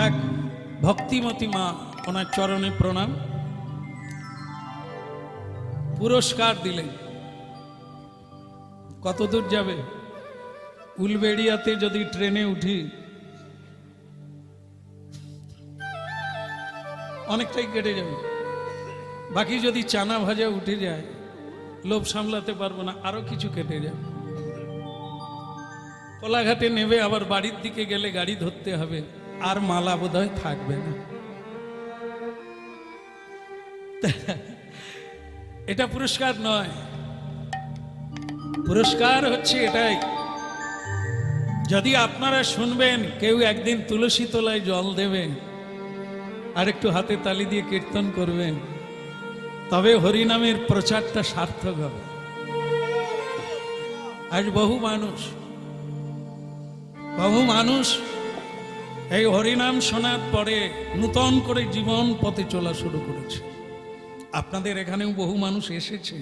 এক ভক্তিমতী মা, ওনার চরণে প্রণাম। পুরস্কার দিলেন। কত দূর যাবে? উলবেড়িয়াতে যদি ট্রেনে উঠি অনেকটাই কেটে যাবে, বাকি যদি চানা ভাজা উঠে যায় লোভ সামলাতে পারবো না, আরো কিছু কেটে যাবে। কোলাঘাটে নেবে আবার বাড়ির দিকে গেলে গাড়ি ধরতে হবে, আর মালা বোধহয় থাকবে না। এটা পুরস্কার নয়, পুরস্কার হচ্ছে এটাই, যদি আপনারা শুনবেন কেউ একদিন তুলসী তলায় জল দেবেন আর একটু হাতে তালি দিয়ে কীর্তন করবেন, তবে হরিনামের প্রচারটা সার্থক হবে। আজ বহু মানুষ এই হরিনাম শোনার পরে নূতন করে জীবন পথে চলা শুরু করেছে। আপনাদের এখানেও বহু মানুষ এসেছে,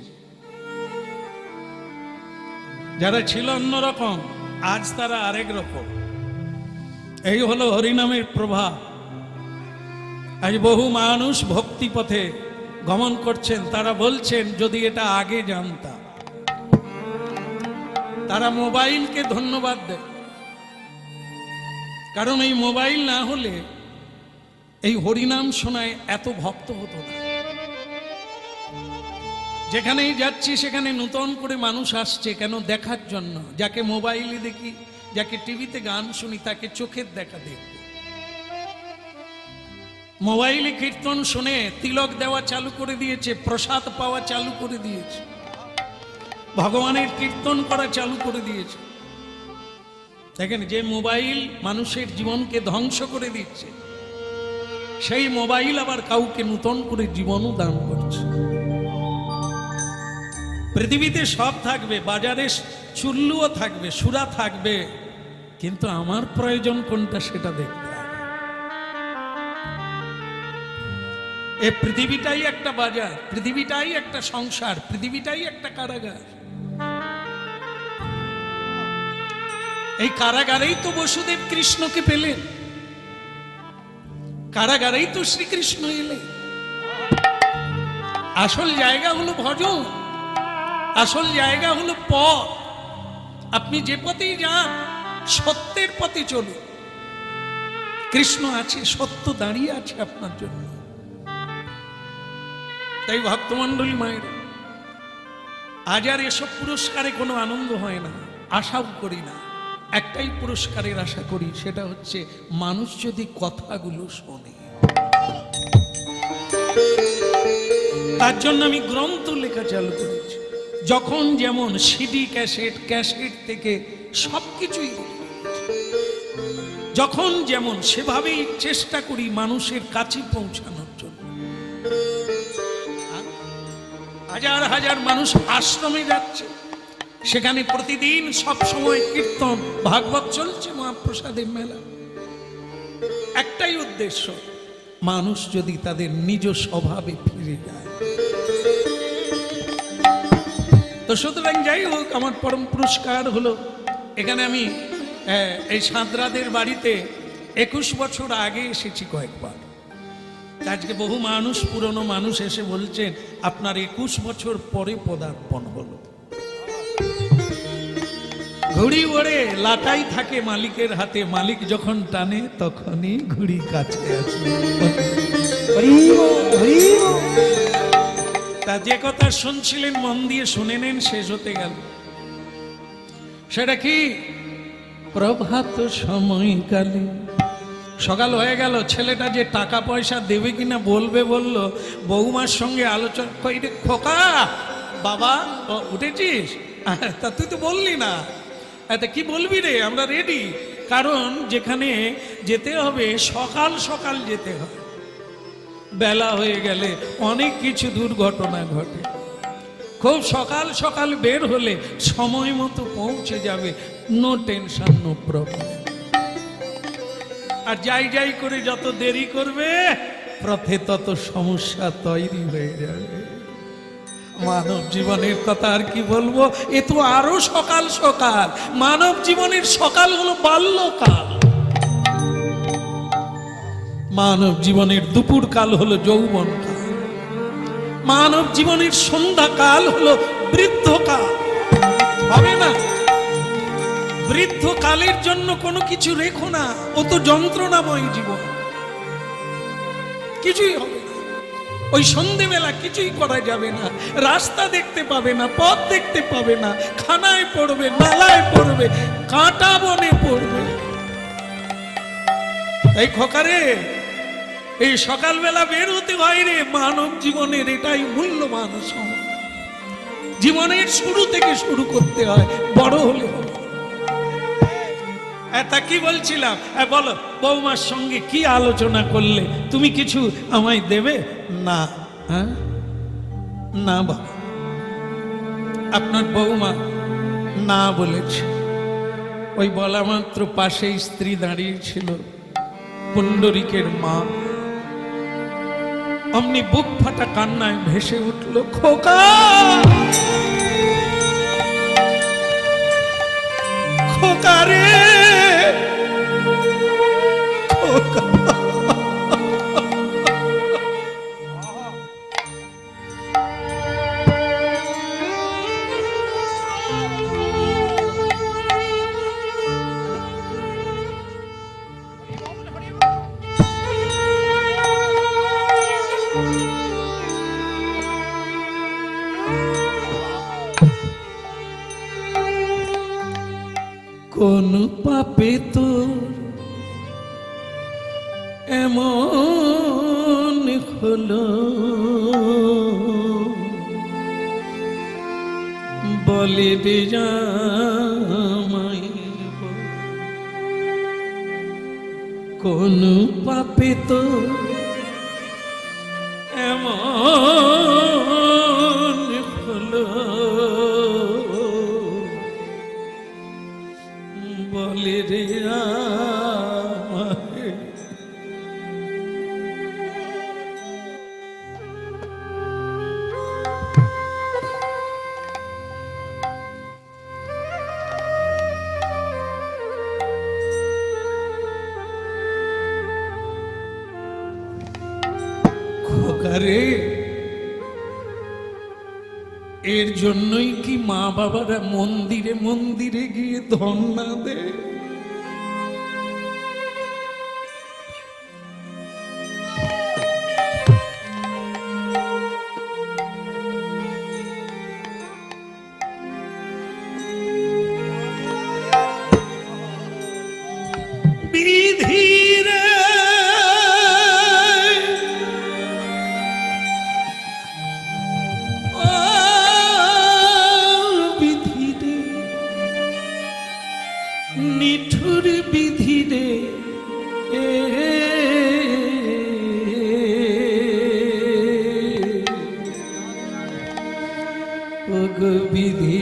যারা ছিল অন্যরকম, আজ তারা আরেক রকম। এই হলো হরিনামের প্রভাব। আজ বহু মানুষ ভক্তি পথে গমন করছেন, তারা বলছেন যদি এটা আগে জানতাম। তারা মোবাইলকে ধন্যবাদ দেয়, কারণ এই মোবাইল না হলে এই হরিনাম শোনায় এত ভক্ত হতো না। যেখানেই যাচ্ছি সেখানে নূতন করে মানুষ আসছে, কেন? দেখার জন্য। যাকে মোবাইলে দেখি, যাকে টিভিতে গান শুনি, তাকে চোখের দেখা দেখব। মোবাইলে কীর্তন শুনে তিলক দেওয়া চালু করে দিয়েছে, প্রসাদ পাওয়া চালু করে দিয়েছে, ভগবানের কীর্তন করা চালু করে দিয়েছে। দেখেন, যে মোবাইল মানুষের জীবনকে ধ্বংস করে দিচ্ছে, সেই মোবাইল আবার কাউকে নূতন করে জীবনও দান করছে। পৃথিবীতে সব থাকবে, বাজারে চুল্লুও থাকবে, সুরা থাকবে, কিন্তু আমার প্রয়োজন কোনটা সেটা দেখতে হবে। এই পৃথিবীটাই একটা বাজার, পৃথিবীটাই একটা সংসার, পৃথিবীটাই একটা কারাগার। এই কারাগারেই তো বসুদেব কৃষ্ণকে পেলেন, কারাগারেই তো শ্রীকৃষ্ণ এলেন। আসল জায়গা হলো ভজন, আসল জায়গা হলো পথ। আপনি যে পথেই যান, সত্যের পথে চলুন। কৃষ্ণ আছে, সত্য দাঁড়িয়ে আছে আপনার জন্য। তাই ভক্তমণ্ডলী মায়ের, আজ আর এসব পুরস্কারে কোনো আনন্দ হয় না, আশাও করি না। একটাই পুরস্কারের আশা করি, সেটা হচ্ছে মানুষ যদি কথাগুলো শোনে। তার জন্য আমি গ্রন্থ লেখা চালু করেছি। যখন যেমন সিডি, ক্যাসেট, ক্যাসেট থেকে সবকিছুই যখন যেমন, সেভাবেই চেষ্টা করি মানুষের কাছে পৌঁছানোর জন্য। হাজার হাজার মানুষ আশ্রমে যাচ্ছে, সেখানে প্রতিদিন সব সময় কীর্তন, ভাগবত চলছে, মহাপ্রসাদের মেলা। একটাই উদ্দেশ্য, মানুষ যদি তাদের নিজ স্বভাবে ফিরে যায়। তো সুতরাং যাই হোক, আমার পরম পুরস্কার হলো, এখানে আমি এই সাঁতরাদের বাড়িতে 21 বছর আগে এসেছি কয়েকবার। আজকে বহু মানুষ, পুরনো মানুষ এসে বলছেন আপনার 21 বছর পরে পদার্পণ হলো। ঘুড়ি ওড়ে, লাটাই থাকে মালিকের হাতে, মালিক যখন টানে তখনই ঘুড়ি কাছে আসে। তা যে কথা শুনছিলেন মন দিয়ে শুনে নেন, শেষ হতে গেল। সেটা কি? প্রভাত সময়কালে, সকাল হয়ে গেল, ছেলেটা যে টাকা পয়সা দেবে কিনা বলবে বলল, বৌমার সঙ্গে আলোচনা করে, খোকা বাবা উঠেছিস? তা তুই তো বললি না। তা কি বলবি রে? আমরা রেডি। কারণ যেখানে যেতে হবে সকাল সকাল যেতে হবে, বেলা হয়ে গেলে অনেক কিছু দুর্ঘটনা ঘটে। খুব সকাল সকাল বের হলে সময় মতো পৌঁছে যাবে, নো টেনশন, নো প্রবলেম। আর যাই যাই করে যত দেরি করবে, পথে তত সমস্যা তৈরি হয়ে যাবে। মানব জীবনের কথা আর কি বলবো, এ তো আরো সকাল সকাল। মানব জীবনের সকাল হলো বাল্যকাল। মানব জীবনের দুপুর কাল হলো যৌবন কাল, মানব জীবনের সন্ধ্যা কাল হলো বৃদ্ধ কাল। হবে না? বৃদ্ধ কালের জন্য কোনো কিছু রেখো না, ও তো যন্ত্রণাময় জীবন, কিছুই হবে না। ওই সন্ধেবেলা কিছুই করা যাবে না, রাস্তা দেখতে পাবে না, পথ দেখতে পাবে না, খানায় পড়বে, নালায় পড়বে, কাঁটা বনে পড়বে। এই খোকারে, এই সকালবেলা বের হতে হয় রে। মানব জীবনের এটাই মূল্যবান সময়। জীবনের শুরু থেকে শুরু করতে হয়, বড় হলে হবে। তা কি বলছিলাম, বলো বৌমার সঙ্গে কি আলোচনা করলে? তুমি কিছু আমায় দেবে? না। হ্যাঁ না বাবা, আপনার বৌমা না বলেছে। ওই বলা মাত্র পাশে স্ত্রী দাঁড়িয়ে ছিল, পুণ্ডরীকের মা। অমনি বুক ফাটা কান্নায় ভেসে উঠল, খোকা খোকা রে খোকা। কোন পাপে তোর এমন হলো, বলে রে জামাই, কোন পাপে তোর এমন হলো, বলে রে আমায়। খোকারে, এর জন্যই কি মা বাবারা মন্দিরে মন্দিরে গিয়ে ধর্ণা দেয়? বিধিরে নিঠুর বিধিরে, ওগো বিধি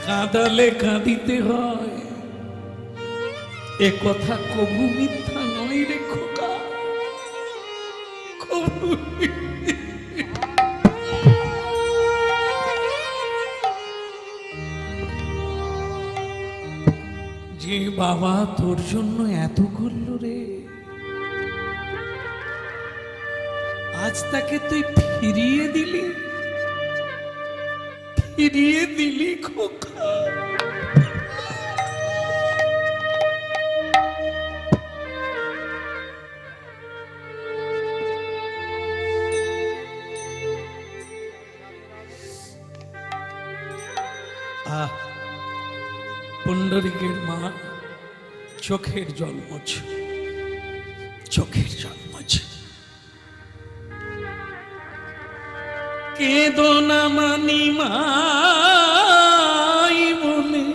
কাঁদালে কাঁদিতে হয়, এ কথা কবু মিথ্যা নয় রে খোকা, কবু। যে বাবা তোর জন্য এত করল রে, আজ তাকে তুই ফিরিয়ে দিলি, ফিরিয়ে দিলি খোকা। পুণ্ডরীকের মা চোখের জল মোছে, চোখের জল মোছে। কেঁদো না মানি মাই বলে,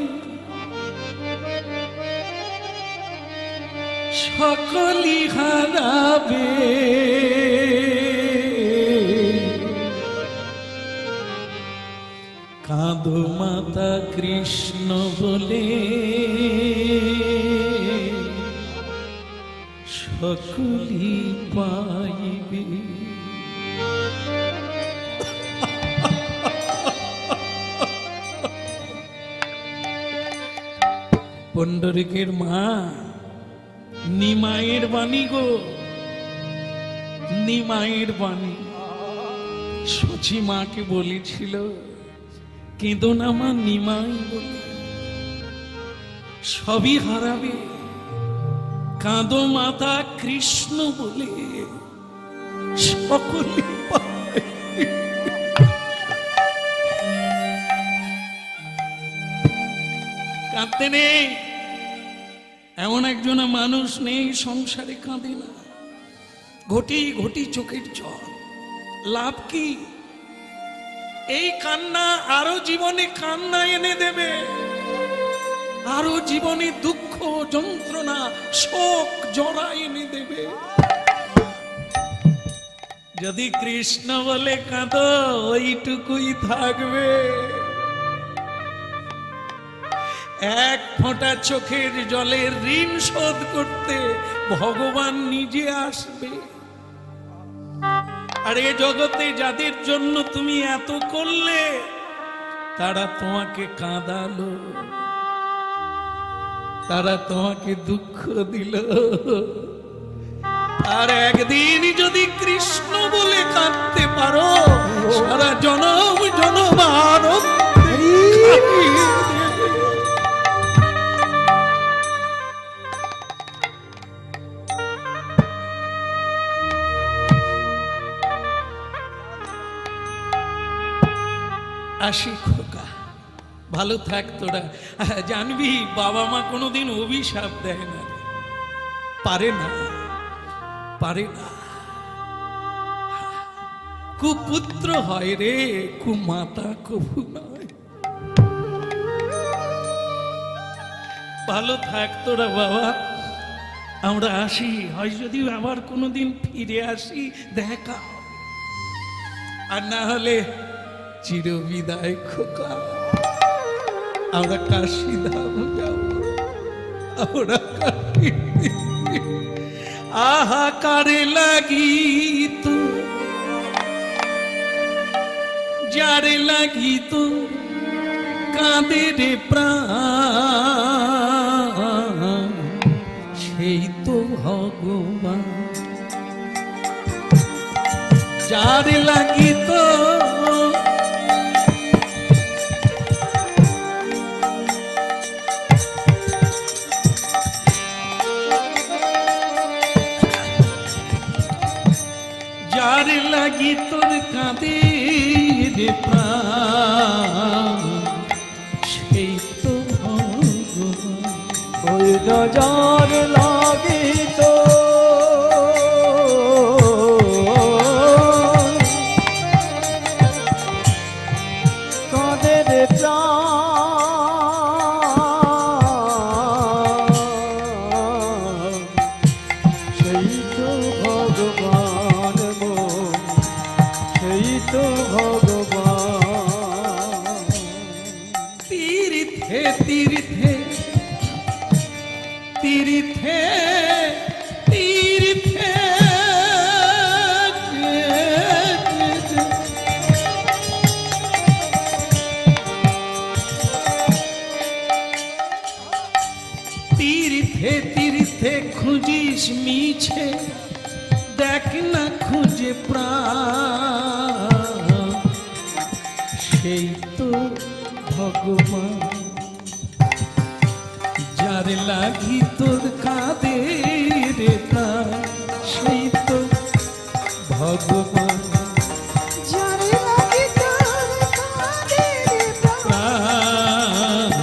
সকলি হারাবে, কাঁদো মাতা কৃষ্ণ বলে, সকলি সকলি পাইবে। পণ্ডরিকের মা নিমায়ের বাণী গো, নিমায়ের বাণী। সচি মাকে বলেছিল কেঁদো না মা, নিমাই বলে সবই হারাবে, কাঁদো মাতা কৃষ্ণ বলে সকলে পাবে। কাঁদতে নেই এমন একজন মানুষ নেই সংসারে কাঁদে না। ঘটি ঘটি চোখের জল, লাভ কি? এই কান্না আরো জীবনে কান্না এনে দেবে, আরো জীবনে দুঃখ যন্ত্রণা শোক জরা এনে দেবে। যদি কৃষ্ণ বলে কাঁদো, ওইটুকুই থাকবে। এক ফোঁটা চোখের জলের ঋণ শোধ করতে ভগবান নিজে আসবে। আর এ জগতে যাদের জন্য তুমি এত করলে, তারা তোমাকে কাঁদালো, তারা তোমাকে দুঃখ দিল। আর একদিন যদি কৃষ্ণ বলে কাঁদতে পারো, সারা জনম জনমানব আসি। খোকা ভালো থাক তোরা। জানবি বাবা মা কোনোদিন অভিশাপ দেয় না, পারে না, পারে না। কুপুত্র হয় রে, কুমাতা কবু নয়। ভালো থাক তোরা বাবা, আমরা আসি। হয় যদি আবার কোনোদিন ফিরে আসি, দেখা। আর না হলে চিরবিদায় খোকা, আমরা কাশি ধাম যাব। আমরা আহা কারে লাগিত, যারে লাগিত কাঁদে রে প্রাণ, সেই তো ভগবান। যারে লাগিত যার লাগি তোর কাঁদে রে প্রাণ, সেই তো ভগবান। ওই নজর লাগিত কাঁদে রে প্রাণ, সেই তো ভগবান, সেই তো ভগবান। তীর্থে তীর্থে তীর্থে তীর্থে তীর্থে তীর্থে খুঁজিস মিছে, দেখ না খুঁজে প্রাণ, সেই তো ভগবান। যার লাগি তোর কাঁদে রে প্রাণ, সেই তো ভগবান। যার লাগি তোর কাঁদে রে প্রাণ,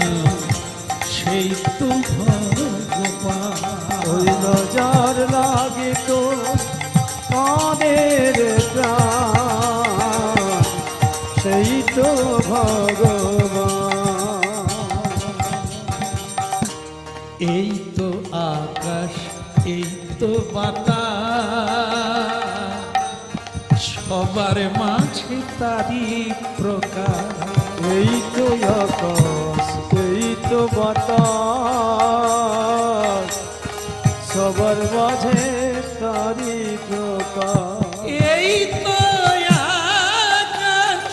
সেই তো ভগবান। ওই নজর লাগে তো কাঁদের প্রাণ, সেই তো ভগবান। এই তো আকাশ, এই তো বাতাস, সবার মাঝে তারি প্রকাশ। এই তো আকাশ, এই তো বাতাস, সবার মাঝে দারিদ্র এই তো আকাশ,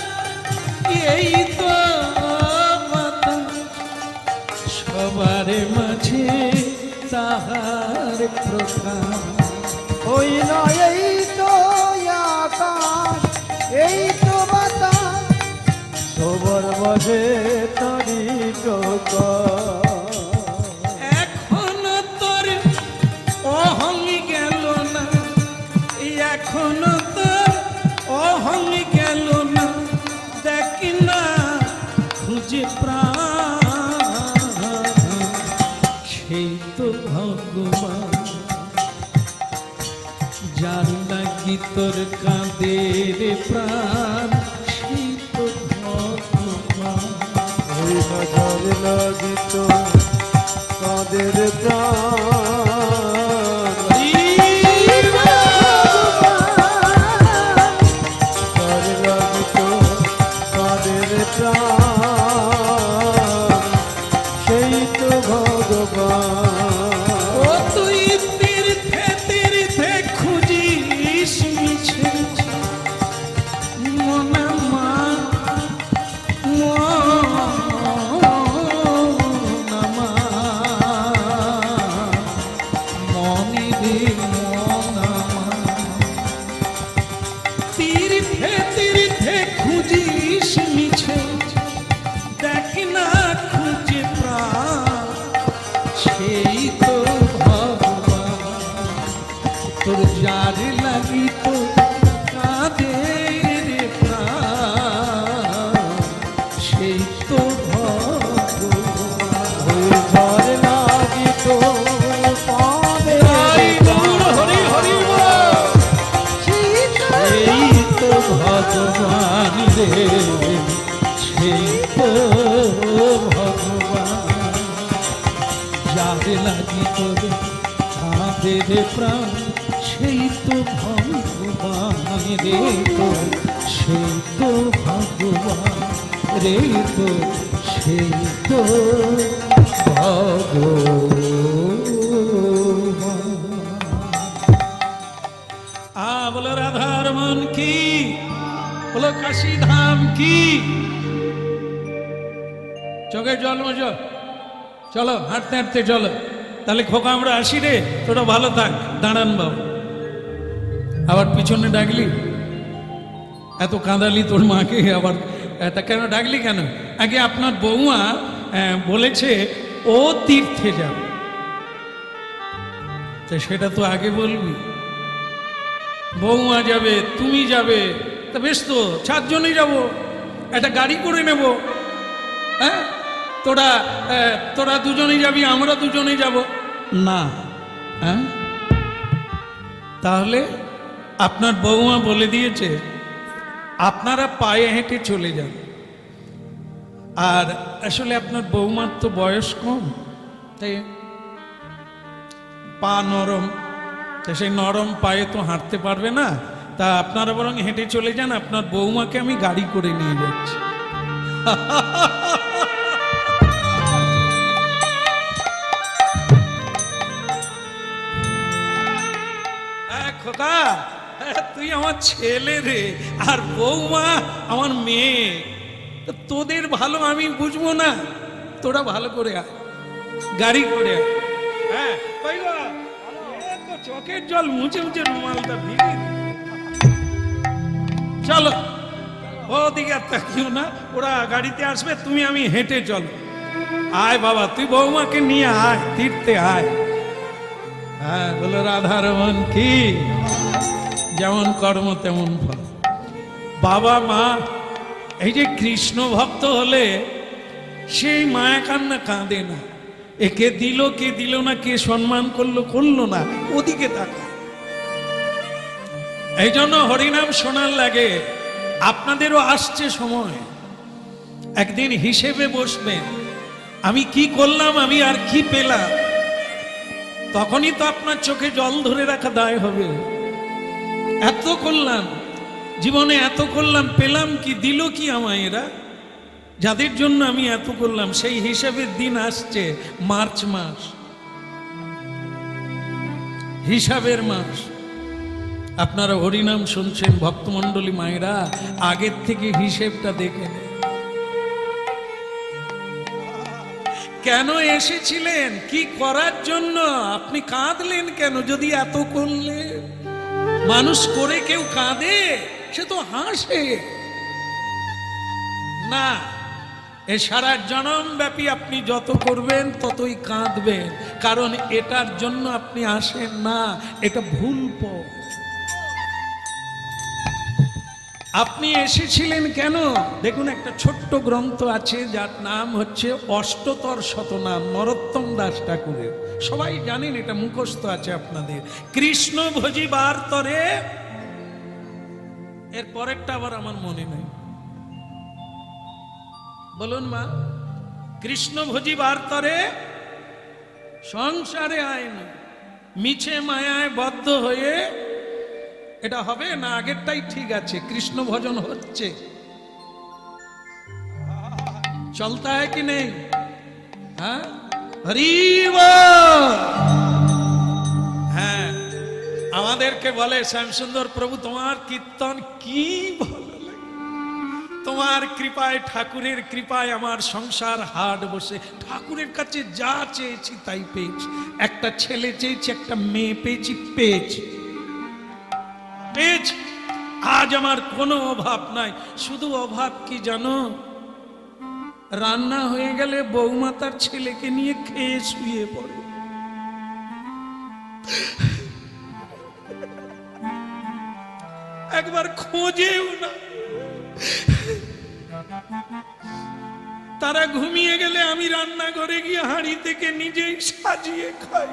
এই তো বাতাস, সবার মাঝে তাহার প্রকাশ। ওই নয় এই তো আকাশ, এই তো বাতাস, সবার মাঝে তারি প্রকাশ। এখনো তোর অহং গেল না, এখনো তোর অহং গেল না, দেখ না খুঁজে প্রাণ, সেই তো ভগবান যার লাগি তোর কাঁদে রে প্রাণ, সেই তো ভগবান। ওই নজর লাগিত কাদের প্রাণ, নজর লাগিত কাদের প্রাণ, সেই তো ভগবান। ও তুই তীর্থে তীর্থে খুঁজিস মিছে মনা মা, মনা মা, মনি রে মনা মা। তীর্থে তীর্থে খুঁজিস মিছে, দেখ না খুঁজে প্রাণ, সেই তো ভগবান তোর যার লাগি তো কাঁদে রে প্রাণ, সেই তো ভগবান। ওই ঝড় লাগিত কাদের হরি বল, হরি হরি বল। সেই তো ভগবান রে, সেই তো ভগবান যার লাগি তোর কাঁদে রে প্রাণ, সেই তো ভগবান রে তো, সেই তো ভগবান রে তো, সেই তো ভগবান। বলো রাধার মন কি, বলো কাশী ধাম কি। চোখে জল মজো, চলো হাঁটতে হাঁটতে চলো। তাহলে খোকা আমরা আসি রে, তোরা ভালো থাক। দাঁড়ান বাবু, আবার পিছনে ডাকলি, এত কাঁদালি তোর মাকে, আবার তা কেন ডাকলি কেন? আগে আপনার বৌমা বলেছে ও তীর্থে যাবে, তা সেটা তো আগে বলবি। বৌমা যাবে, তুমি যাবে, তা বেশ তো, 4 জনেই যাবো, একটা গাড়ি করে নেব। হ্যাঁ, তোরা দুজনেই যাবি, আমরা দুজনেই যাব না? হ্যাঁ, তাহলে আপনার বৌমা বলে দিয়েছে আপনারা পায়ে হেঁটে চলে যান। আর আসলে আপনার বৌমার তো বয়স কম, তাই পা নরম, তা সেই নরম পায়ে তো হাঁটতে পারবে না। তা আপনারা বরং হেঁটে চলে যান, আপনার বৌমাকে আমি গাড়ি করে নিয়ে যাচ্ছি। খোকা, তুই আমার ছেলে রে, আর বৌমা আমার মেয়ে, তোদের ভালো আমি বুঝবো না? তোরা ভালো করে আয়, গাড়ি করে আয়। হ্যাঁ, চোখের জল মুছে মুছে রুমালটা ভিজে চলো। ওদিকে আর তাকিও না, ওরা গাড়িতে আসবে, তুমি আমি হেঁটে চলো। আয় বাবা, তুই বৌমাকে নিয়ে আয়, তীর্থে আয়। হ্যাঁ, বলো রাধারমন কি, যেমন কর্ম তেমন ফল। বাবা মা এই যে কৃষ্ণ ভক্ত হলে সেই মায়া কান্না কাঁদে না, একে দিল কে দিল না, কে সম্মান করলো করলো না, ওদিকে তাকায়। এই জন্য হরিনাম শোনার লাগে। আপনাদেরও আসছে সময়, একদিন হিসেবে বসবেন, আমি কি করলাম, আমি আর কি পেলাম। তখনই তো আপনার চোখে জল ধরে রাখা দায় হবে। এত করলাম জীবনে, এত করলাম, পেলাম কি, দিল কি আমায় এরা, যাদের জন্য আমি এত করলাম। সেই হিসাবের দিন আসছে, মার্চ মাস, হিসাবের মাস। আপনারা হরিনাম শুনছেন, ভক্তমণ্ডলী মায়েরা আগের থেকে হিসেবটা দেখে নেন। কেন এসেছিলেন, কি করার জন্য? আপনি কাঁদলেন কেন? যদি এত করলে, মানুষ করে কেউ কাঁদে? সে তো হাসে না। এ সারা জনম ব্যাপী আপনি যত করবেন ততই কাঁদবেন, কারণ এটার জন্য আপনি আসেন না, এটা ভুল পথ। আপনি এসেছিলেন কেন? দেখুন, একটা ছোট্ট গ্রন্থ আছে যার নাম হচ্ছে অষ্টতর শতনাম, নরোত্তম দাস ঠাকুরের। সবাই জানেন, এটা মুখস্থ আছে আপনাদের। কৃষ্ণ ভজিবার তরে, এর পরেরটা আবার আমার মনে নেই, বলুন মা। কৃষ্ণ ভজিবার তরে সংসারে আইন, মিছে মায়ায় বদ্ধ হয়ে, এটা হবে না? আগেরটাই ঠিক আছে, কৃষ্ণ ভজন হচ্ছে, চলতা है कि नहीं? হ্যাঁ, হরি বল। হ্যাঁ, আমাদেরকে বলে শ্যামসুন্দর প্রভু, তোমার কীর্তন কি ভালো লাগে, তোমার কৃপায়, ঠাকুরের কৃপায় আমার সংসার হাট বসে। ঠাকুরের কাছে যা চেয়েছি তাই পেয়েছি। একটা ছেলে চেয়েছি, একটা মেয়ে পেয়েছি, পেয়েছি। আজ আমার কোনো অভাব নাই। শুধু অভাব কি জানো? রান্না হয়ে গেলে বৌমা তার ছেলেকে নিয়ে খেয়ে শুয়ে পড়ে। একবার খোঁজেও না। তারা ঘুমিয়ে গেলে আমি রান্নাঘরে গিয়ে হাঁড়ি থেকে নিজেই সাজিয়ে খাই।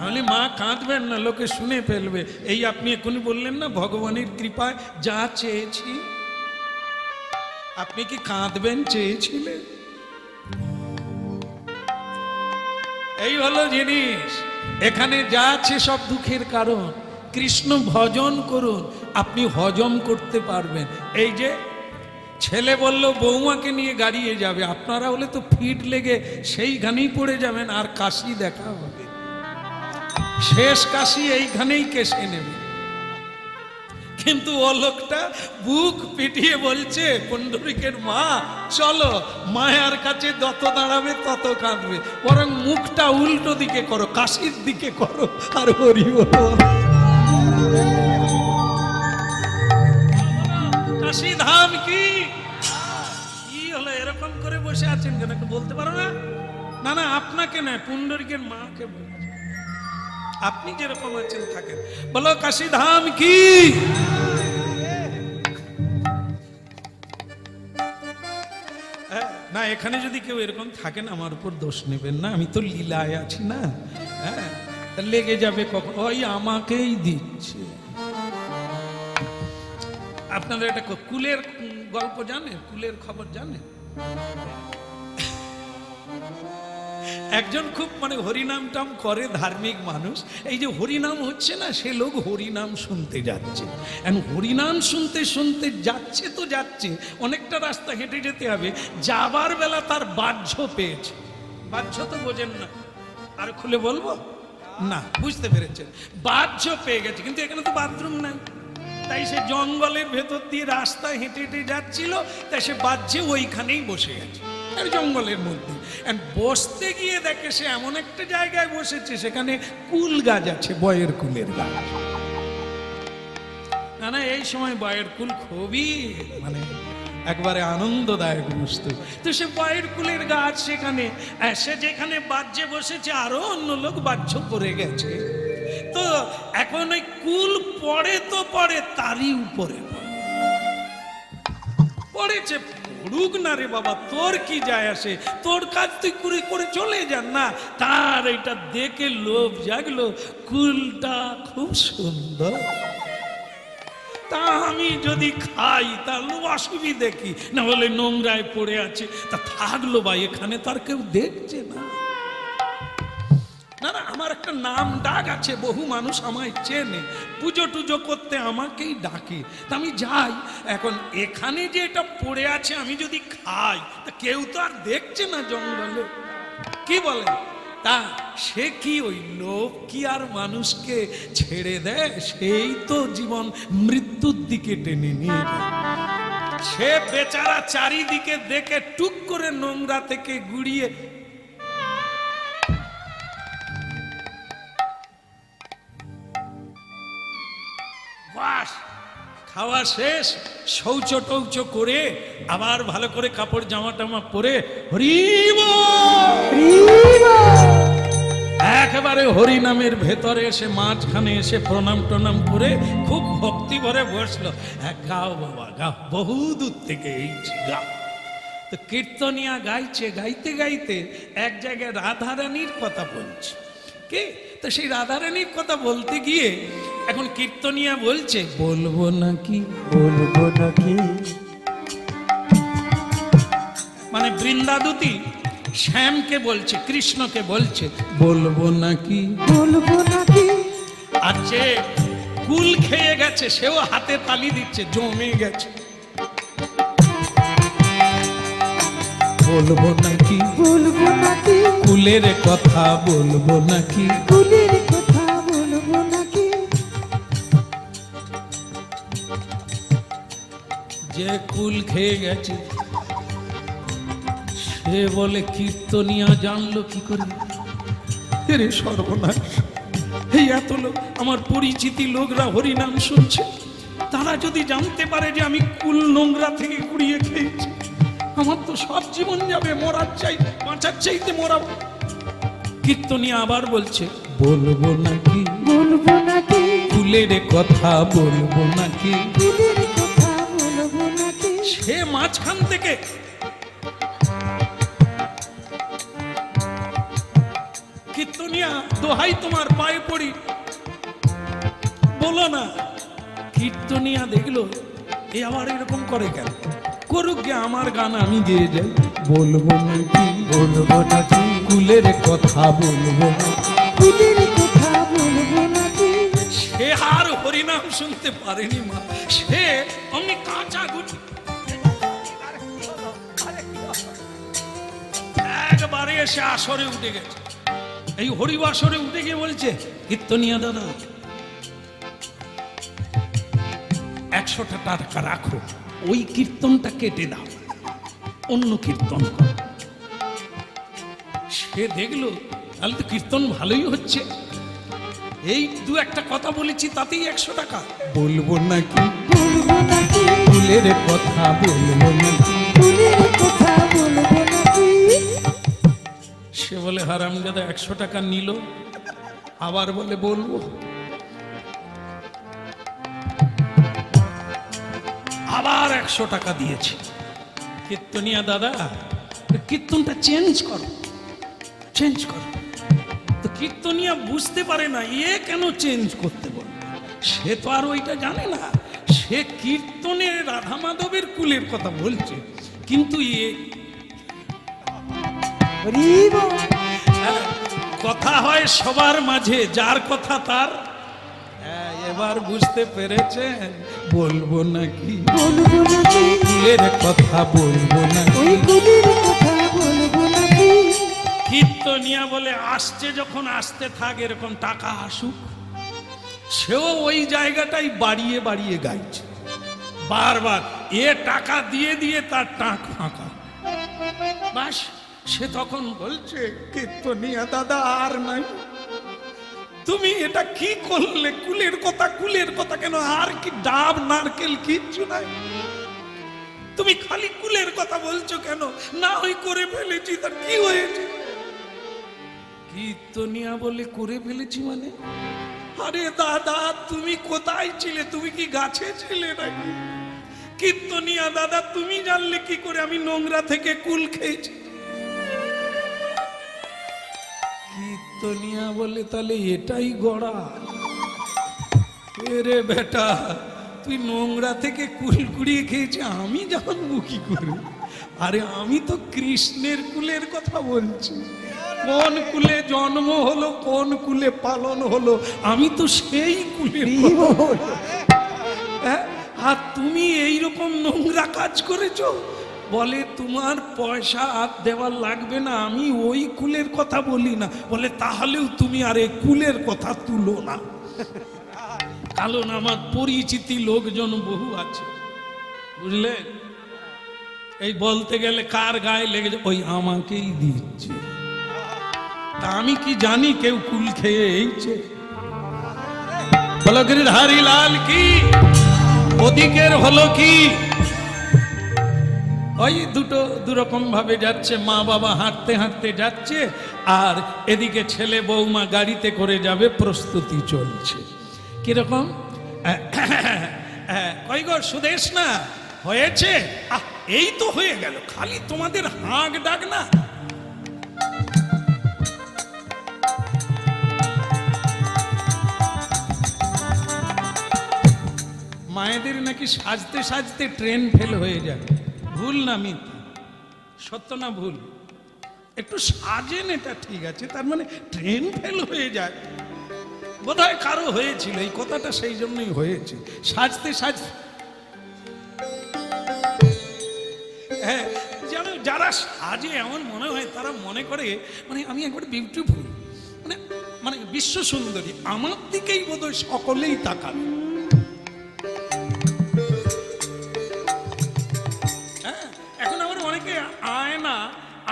আমি, মা কাঁদবেন না, লোকে শুনে ফেলবে। এই আপনি এখনই বললেন না, ভগবানের কৃপায় যা চেয়েছি। আপনি কি কাঁদবেন চেয়েছিলেন? এই হলো জিনিস। এখানে যা আছে সব দুঃখের কারণ। কৃষ্ণ ভজন করুন, আপনি হজম করতে পারবেন। এই যে ছেলে বলল বৌমাকে নিয়ে গাড়িয়ে যাবে, আপনারা হলে তো ফিট লেগে সেইখানেই পড়ে যাবেন, আর কাশি দেখা হবে। শেষ কাশি এইখানেই কেসে নেবে। কিন্তু ও লোকটা বুক পিটিয়ে বলছে, পুণ্ডরিকের মা চলো, মায়ার কাছে যত দাঁড়াবে তত কাঁদবে, বরং মুখটা উল্টো দিকে করো, কাশির দিকে করো, আর হরি বলো। কাশি ধাম কি হলো? এরকম করে বসে আছেন কেন? একটু বলতে পারো না? না না, আপনাকে নয়, পুণ্ডরিকের মাকে বলছে। আপনি যেরকম আছেন থাকেন, বলো কাশি ধাম কি। না, এখানে যদি কেউ এরকম থাকেন আমার উপর দোষ নেবেন না, আমি তো লীলায় আছি না। হ্যাঁ, লেগে যাবে কখন, ওই আমাকেই দিচ্ছে। আপনাদের একটা কুলের গল্প জানেন? কুলের খবর জানেন? একজন খুব হরিনাম টাম করে ধার্মিক মানুষ। এই যে হরিনাম হচ্ছে না, সে লোক হরিনাম শুনতে যাচ্ছে। হরিনাম শুনতে শুনতে যাচ্ছে তো যাচ্ছে, অনেকটা রাস্তা হেঁটে যেতে হবে। যাবার বেলা তার বাহ্য পেয়েছে। বাহ্য তো বোঝেন না, আর খুলে বলবো না, বুঝতে পেরেছেন? বাহ্য পেয়ে গেছে, কিন্তু এখানে তো বাথরুম নাই। তাই সে জঙ্গলের ভেতর দিয়ে রাস্তা হেঁটে হেঁটে যাচ্ছিল, তাই সে বাহ্যে ওইখানেই বসে গেছে, আর জঙ্গলের মধ্যে। বসতে গিয়ে দেখে সে এমন একটা জায়গায় বসেছে, সেখানে কুল গাছ আছে, বয়ের কুলের গাছ। না না, এই সময় বয়ের কুল খুবই একবারে আনন্দদায়ক বস্তু। তো সে বয়ের কুলের গাছ, সেখানে সে যেখানে বাহ্যে বসেছে, আরো অন্য লোক বাহ্য করে গেছে। তো এখন ওই কুল পড়ে তো পড়ে, তারই উপরে পড়েছে। পড়ুক না রে বাবা, তোর কি যায় আসে, তোর কাজ তুই করে করে চলে যান না। তার এটা দেখে লোভ জাগলো, কুলটা খুব সুন্দর, তা আমি যদি খাই তাহলে অসুবিধে কি? না হলে নোংরায় পড়ে আছে, তা থাকলো বা, এখানে তার কেউ দেখছে না। না না, আমার একটা নাম ডাক আছে, বহু মানুষ আমায় চেনে, পুজো টুজো করতে আমাকেই ডাকে, তা আমি যাই। এখন এখানে যে এটা পড়ে আছে, আমি যদি খাই তা কেউ তো আর দেখছে না জঙ্গলে, কি বলে? তা সে কি ওই লোভ কি আর মানুষকে ছেড়ে দেয়? সেই তো জীবন মৃত্যুর দিকে টেনে নিয়ে যায়। সে বেচারা চারিদিকে দেখে টুক করে নোংরা থেকে গুড়িয়ে বাস খাওয়া শেষ, শৌচ টৌচ করে আবার ভালো করে কাপড় জামা টামা পরে হরিব একেবারে হরি নামের ভেতরে এসে মাঝখানে এসে প্রণাম টনাম করে খুব ভক্তি ভরে বসলো। হ্যাঁ, গাও বাবা গাও, বহু দূর থেকে এইছি গাও। তো কীর্তনিয়া গাইছে, গাইতে গাইতে এক জায়গায় রাধারানীর কথা বলছে। কে? তো সেই রাধারানীর কথা বলতে গিয়ে এখন কীর্তনিয়া বলছে, বলবো নাকি বলবো নাকি, মানে বৃন্দাদূতি শ্যামকে বলছে, কৃষ্ণকে বলছে বলবো নাকি, বলবো নাকি, আর যে কুল খেয়ে গেছে সেও হাতে তালি দিচ্ছে, জমে গেছে। বলবো নাকি, বলবো নাকি, কুলের কথা বলবো নাকি, কুলের কথা বলবো নাকি, যে কুল খেয়ে গেছে সে বলে কীর্তনিয়া জানলো কি করে? রে সর্বনাশ, এই এত লোক আমার পরিচিতি লোকরা হরিনাম শুনছে, তারা যদি জানতে পারে যে আমি কুল নোংরা থেকে কুড়িয়ে খেয়েছি, আমার তো সব জীবন যাবে, মরার চাই, বাঁচার চাইতে মরাবো। কীর্তনিয়া আবার বলছে বলবো নাকি, বলবো নাকি, কুলের কথা বলবো নাকি। কুলের কথা বলবো নাকি, সে মাঝখান থেকে কীর্তনিয়া দোহাই তোমার পায়ে পড়ি, বলো না। কীর্তনিয়া দেখলো এ আবার এরকম করে কেন, করুক গে, আমার গান আমি গেয়ে যাই। বলবো নাকি, বলবো নাকি, কুলের কথা বলবো নাকি। কুলের কথা বলবো নাকি, সে আর হরিনাম শুনতে পারেনি মা, সে অমনি কাঁচা গুটি একবারে এসে আসরে উঠে গেছে। এই হরিবাসরে উঠে গিয়ে বলছে, কীর্তনিয়া দাদা 100টা টাকা রাখো, ওই কীর্তনটা কেটে দাও, অন্য কীর্তন করো। সে দেখলো তাহলে তো কীর্তন ভালোই হচ্ছে, এই দু একটা কথা বলেছি তাতেই 100 টাকা। বলবো নাকি, বলবো নাকি, ফুলের কথা বলবো নাকি। কুলের কথা বলবো নাকি, সে বলে হারামজাদা 100 টাকা নিল, আবার বলে বলবো। আবার 100 টাকা দিয়েছে। কীর্তনিয়া দাদা কীর্তনটা চেঞ্জ করো, চেঞ্জ করো। তো কীর্তনিয়া বুঝতে পারে না এ কেন চেঞ্জ করতে বলে, সে তো আর ওইটা জানে না। সে কীর্তনে রাধা মাধবের কুলের কথা বলছে, কিন্তু এ হরিব, কথা হয় সবার মাঝে, যার কথা তার। এবার বুঝতে পেরেছে, বলবো নাকি, বলবো নাকি, কুলের কথা বলবো নাকি। ওই কুলের কথা বলবো নাকি, কীর্তনিয়া বলে আসছে যখন আসতে থাক, এরকম টাকা আসুক। সেও ওই জায়গাটাই বাড়িয়ে বাড়িয়ে গাইছে বারবার, এ টাকা দিয়ে দিয়ে তার টাক ফাঁকা। বাস, সে তখন বলছে, কীর্তনিয়া দাদা আর নাই, তুমি এটা কি করলে? কুলের কথা, কুলের কথা কেন? আর কি ডাব নারকেল কিচ্ছু নাই, তুমি খালি কুলের কথা বলছো কেন? না ওই করে ফেলেছি, তার কি হয়েছে? কীর্তনিয়া বলে করে ফেলেছি মানে? আরে দাদা তুমি কোথায় ছিলে? তুমি কি গাছে ছিলে নাকি? কীর্তনিয়া দাদা তুমি জানলে কি করে আমি নোংরা থেকে কুল খেয়েছি? কীর্তনিয়া বলে তাহলে এটাই গড়া? এরে বেটা, তুই নোংরা থেকে কুল কুড়িয়ে খেয়েছি, আমি জানবো কি করে? আরে আমি তো কৃষ্ণের কুলের কথা বলছি, কোন কুলে জন্ম হলো, কোন কুলে পালন হলো, আমি তো সেই কুলের কথা বলছি। হ্যাঁ, আর তুমি এইরকম নোংরা কাজ করেছো? বলে তোমার পয়সা আর দেওয়ার লাগবে না, আমি ওই কুলের কথা বলি না। বলে তাহলেও তুমি আর এই কুলের কথা তুলো না, কারণ আমার পরিচিতি লোকজন বহু আছে, বুঝলে? এই বলতে গেলে কার গায়ে লেগে ওই আমাকেই দিচ্ছে, তা আমি কি জানি কেউ কুল খেয়ে এইছে? বলো গিরিধারী লাল কি, ওদিকের হলো কি? ওই দুরকম ভাবে যাচ্ছে, মা বাবা হাঁটতে হাঁটতে যাচ্ছে, আর এদিকে ছেলে বৌমা গাড়িতে করে যাবে, প্রস্তুতি চলছে। কিরকম? কই গো সুদেশ না হয়েছে? এই তো হয়ে গেল, খালি তোমাদের হাঁক ডাক না। মায়েদের নাকি সাজতে সাজতে ট্রেন ফেল হয়ে যায়, ভুল না মিথ্যা? সত্য না ভুল? একটু সাজেন, এটা ঠিক আছে, তার মানে ট্রেন ফেল হয়ে যায়? বোধহয় কারো হয়েছিল এই কথাটা, সেই জন্যই হয়েছে, সাজতে সাজতে। হ্যাঁ, যেন যারা সাজে এমন মনে হয় তারা মনে করে মানে আমি একবার বিউটিফুল, মানে মানে বিশ্ব সুন্দরী, আমার দিকেই বোধহয় সকলেই তাকাবে। হ্যাঁ, এখন আবার অনেকে আয়না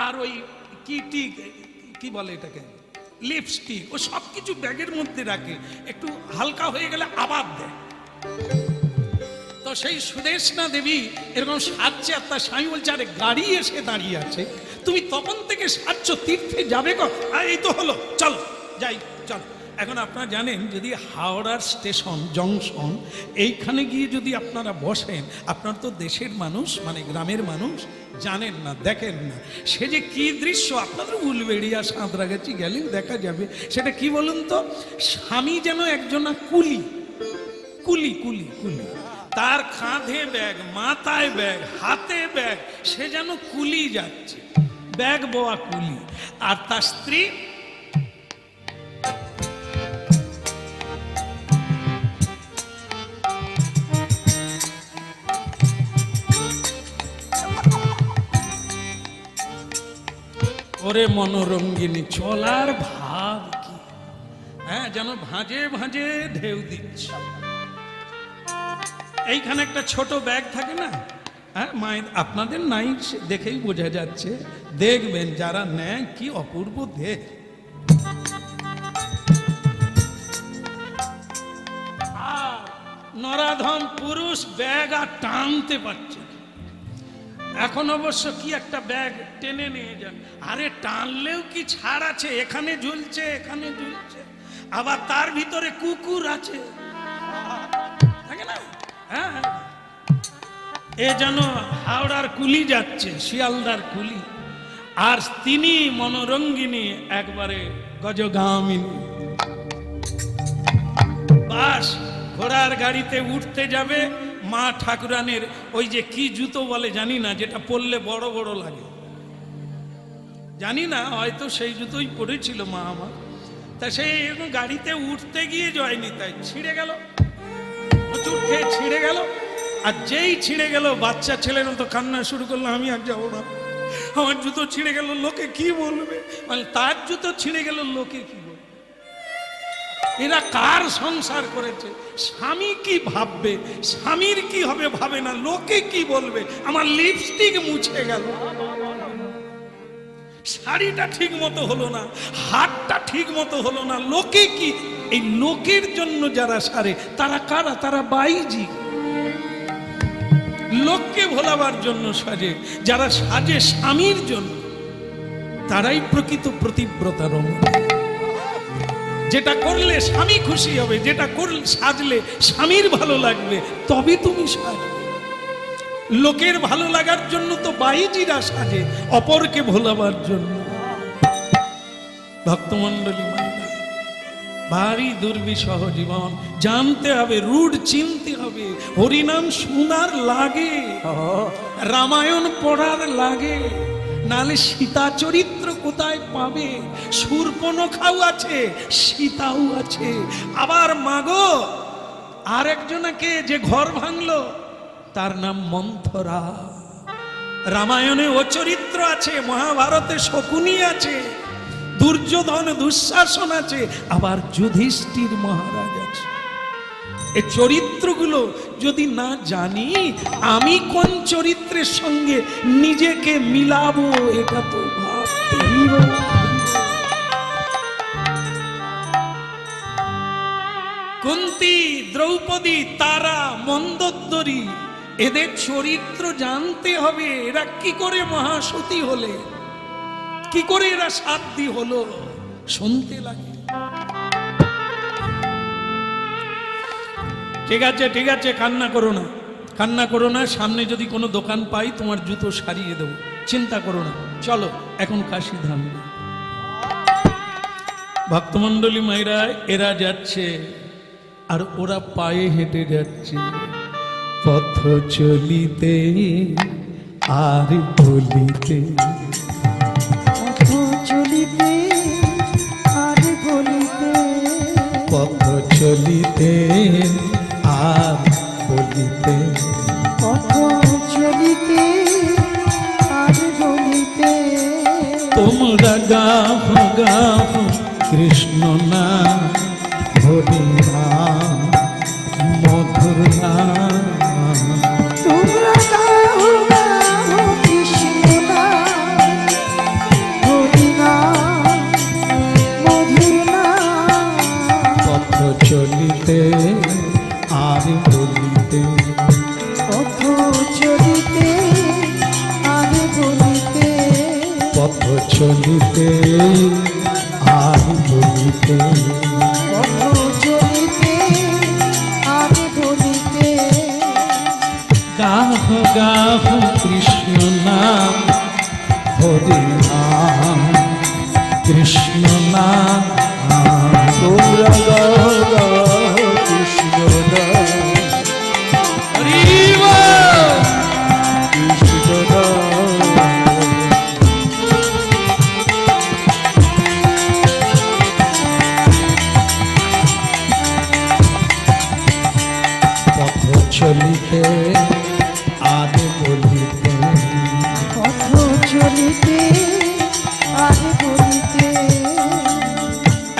আর ওই কি বলে এটাকে, লিপস্টিক, ও সব কিছু ব্যাগের মধ্যে রাখে, একটু হালকা হয়ে গেলে আবার দেয়। তো সেই সুদেশনা দেবী এরকম সাজছে, আর তার স্বামী বলছে আরে গাড়ি এসে দাঁড়িয়ে আছে, তুমি তখন থেকে সাজছো, তীর্থে যাবে গো? এই তো হলো, চল যাই চল। এখন আপনারা জানেন, যদি হাওড়ার স্টেশন জংশন এইখানে গিয়ে যদি আপনারা বসেন, আপনার তো দেশের মানুষ মানে গ্রামের মানুষ, জানেন না, দেখেন না, সে যে কি দৃশ্য আপনাদের উলবেড়িয়া সাঁতরাগাছি গেলেও দেখা যাবে। সেটা কি বলুন তো? স্বামী যেন একজনা কুলি কুলি কুলি কুলি, তার কাঁধে ব্যাগ, মাথায় ব্যাগ, হাতে ব্যাগ, সে যেন কুলি যাচ্ছে, ব্যাগ বোয়া কুলি। আর তার স্ত্রী ওরে মনোরঙ্গিনী, চলার ভাব কি! হ্যাঁ, যেন ভাঁজে ভাঁজে ঢেউ দিচ্ছে। এইখানে একটা ছোট ব্যাগ থাকে না? হ্যাঁ, মায়ের আপনাদের নাই দেখেই বোঝা যাচ্ছে, দেখবেন যারা নেয় কি অপূর্ব দেহ। নরাধম পুরুষ ব্যাগ আর টানতে পারছে। এখন অবশ্য কি একটা ব্যাগ টেনে নিয়ে যান, আরে টানলেও কি ছাড় আছে? এখানে ঝুলছে, এখানে ঝুলছে, আবার তার ভিতরে কুকুর আছে, থাকে না? হ্যাঁ, এ যেন হাওড়ার কুলি যাচ্ছে, শিয়ালদার কুলি, আর তিনি মনোরঙ্গিনী, একবারে গজগামিনী। বাস ঘোড়ার গাড়িতে উঠতে যাবে, মা ঠাকুরানের ওই যে কি জুতো বলে জানি না, যেটা পরলে বড় বড় লাগে, জানি না, হয়তো সেই জুতোই পরেছিল মা আমার। তা সেই গাড়িতে উঠতে গিয়ে জয়নি তাই ছিঁড়ে গেল, প্রচুর খেয়ে ছিঁড়ে গেল। আর যেই ছিঁড়ে গেল, বাচ্চা ছেলের মতো কান্না শুরু করলো, আমি আর যাবো না, আমার জুতো ছিঁড়ে গেল, লোকে কি বলবে? মানে তার জুতো ছিঁড়ে গেল, লোকে কি বলবে? এরা কার সংসার করেছে? স্বামী কি ভাববে, স্বামীর কি হবে ভাবে না, লোকে কি বলবে? আমার লিপস্টিক মুছে গেল, শাড়িটা ঠিক মতো হলো না, হাতটা ঠিক মতো হলো না, লোকে কি? এই লোকের জন্য যারা সারে তারা কারা? তারা বাইজি। লোককে ভোলাবার জন্য সাজে, যারা সাজে স্বামীর জন্য তারাই প্রকৃত প্রতিব্রতা রমণী। যেটা করলে স্বামী খুশি হবে, যেটা করলে সাজলে স্বামীর ভালো লাগবে, তবে তুমি সাজবে। লোকের ভালো লাগার জন্য তো বাইজিরা সাজে, অপরকে ভোলাবার জন্য। ভক্তমণ্ডলী মায়েরা, ভারী দুর্বিষহ জীবন, জানতে হবে, রূঢ় চিনতে হবে, হরিনাম শোনার লাগে, রামায়ণ পড়ার লাগে, নালে সীতা চরিত্র কোথায় পাবে? শূর্পণখাও আছে, সীতাও আছে, আবার মাগো আরেকজনকে যে ঘর ভাঙলো তার নাম মন্থরা। রামায়ণে ও চরিত্র আছে, মহাভারতে শকুনি আছে, দুর্যোধন দুঃশাসন আছে, আবার যুধিষ্ঠির মহারাজ আছে। এই চরিত্রগুলো যদি না জানি, আমি কোন চরিত্রের সঙ্গে নিজেকে মিলাবো এটা তো ভাবতেই হবে। কুন্তী, দ্রৌপদী, তারা, মন্দোদরী, এদের চরিত্র জানতে হবে। এরা কি করে মহাসতী হলে, কি করে এরা সাধ্যী হলো, শুনতে লাগে। ঠিক আছে ঠিক আছে, কান্না করো না, কান্না করো না। সামনে যদি কোনো দোকান পাই তোমার জুতো সারিয়ে দেবো, চিন্তা করো না। চলো এখন কাশী ধাম। ভক্তমণ্ডলী মায়েরা এরা যাচ্ছে, আর ওরা পায়ে হেঁটে যাচ্ছে। পথ চলিতে আর বলিতে, পথ চলিতে আর বলিতে, পথ চলিতে আর বলিতে, পথ চলিতে আর বলিতে। তোমরা গাহ গাহ কৃষ্ণ নাম, হরি নাম, মধুর নাম। তোমরা গাও গাও কৃষ্ণ নাম, হরি নাম, মধুর নাম। পথ চলিতে আর বলিতে, পথ চলিতে আর বলিতে, পথ চলিতে আর বলিতে। পথ চলিতে আর বলিতে। গাহ গাহ কৃষ্ণ নাম, হরি নাম, কৃষ্ণ নাম। তোমরা গাও গাও কৃষ্ণ নাম, হরি বল। কৃষ্ণ নাম। পথ চলিতে আর বলিতে, পথ চলিতে আর বলিতে।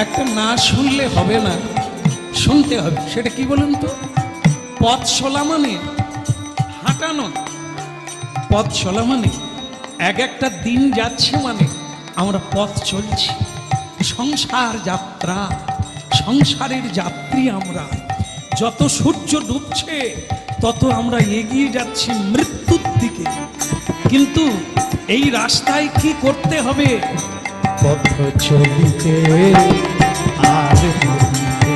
একটা না শুনলে হবে না, শুনতে হবে। সেটা কি বলুন তো? পথ চলা মানে হাঁটানো, পথ চলা মানে এক একটা দিন যাচ্ছে মানে আমরা পথ চলছি। সংসার যাত্রা, সংসারের যাত্রী আমরা। যত সূর্য ডুবছে তত আমরা এগিয়ে যাচ্ছি মৃত্যুর দিকে। কিন্তু এই রাস্তায় কি করতে হবে? পথ চলিতে আর বলিতে,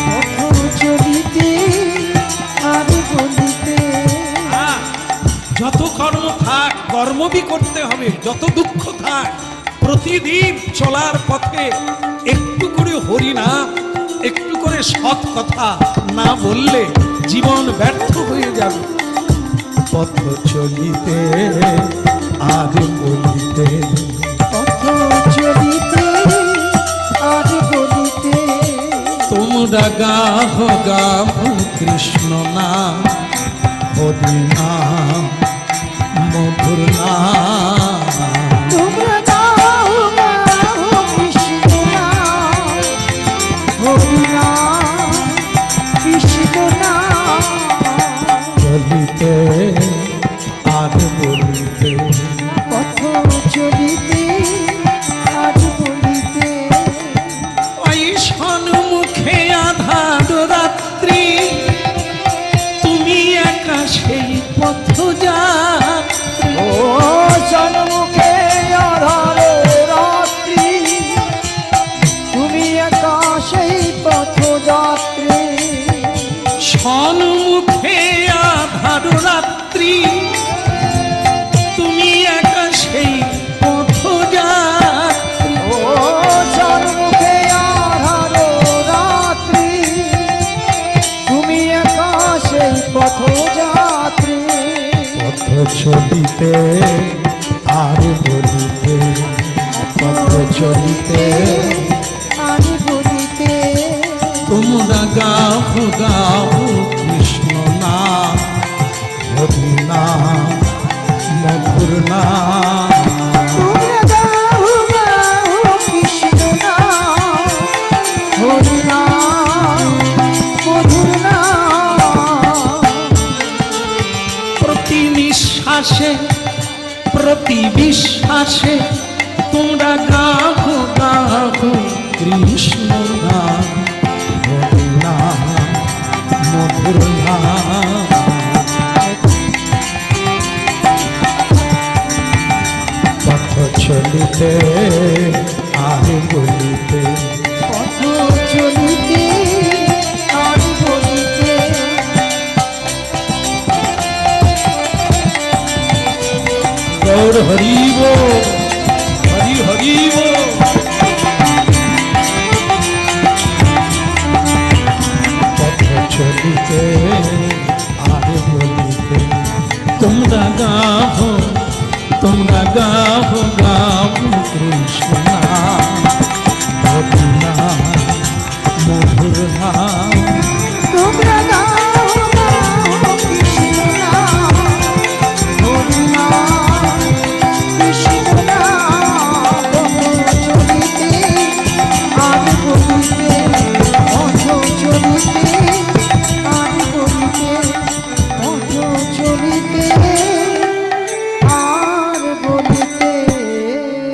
পথ চলিতে আর বলিতে। যত কর্ম থাক কর্মবি করতে হবে, যত দুঃখ থাক প্রতিদিন চলার পথে একটু করে হরিনাম, একটু করে সৎ কথা না বললে জীবন ব্যর্থ হয়ে যাবে। পথ চলিতে আর বলিতে, পথ চলিতে আর বলিতে। তোমরা গাহ গাহ কৃষ্ণ নাম, হরি নাম, মধুর নাম। তোমরা গাও গাও কৃষ্ণ নাম, হরি নাম, কৃষ্ণ নাম। চলিতে আর বলিতে, পথ চলিতে আর বলিতে। ওই সন্মুখে আধার রাত্রি, তুমি একা সেই পথ যাত্রী। ও সন্মুখে আধার রাত্রি, তুমি একা সেই পথ যাত্রী। সন্মুখে আধার রাত্রি, তুমি একা সেই পথ যাত্রী। ও সন্মুখে আধার রাত্রি, তুমি একা সেই পথ যাত্রী। পথ চলিতে আর বলিতে, পথ চলিতে আর বলিতে। তোমরা গাহ গাহ কৃষ্ণ নাম, হরি নাম, মধুর নাম তোমরা গাও গাও কৃষ্ণ নাম হরি নাম মধুর নাম প্রতি নিঃশ্বাসে প্রতি বিশ্বাসে তোমরা গাহো গাহো কৃষ্ণ নাম হরি নাম মধুর নাম পথ চলিতে আর বলিতে পথ চলিতে আর বলিতে গৌর হরিব হরি হরিব পথ চলিতে আর বলিতে তোমরা গাহো গাহো কৃষ্ণ নাম হরি নাম মধুর নাম তোমরা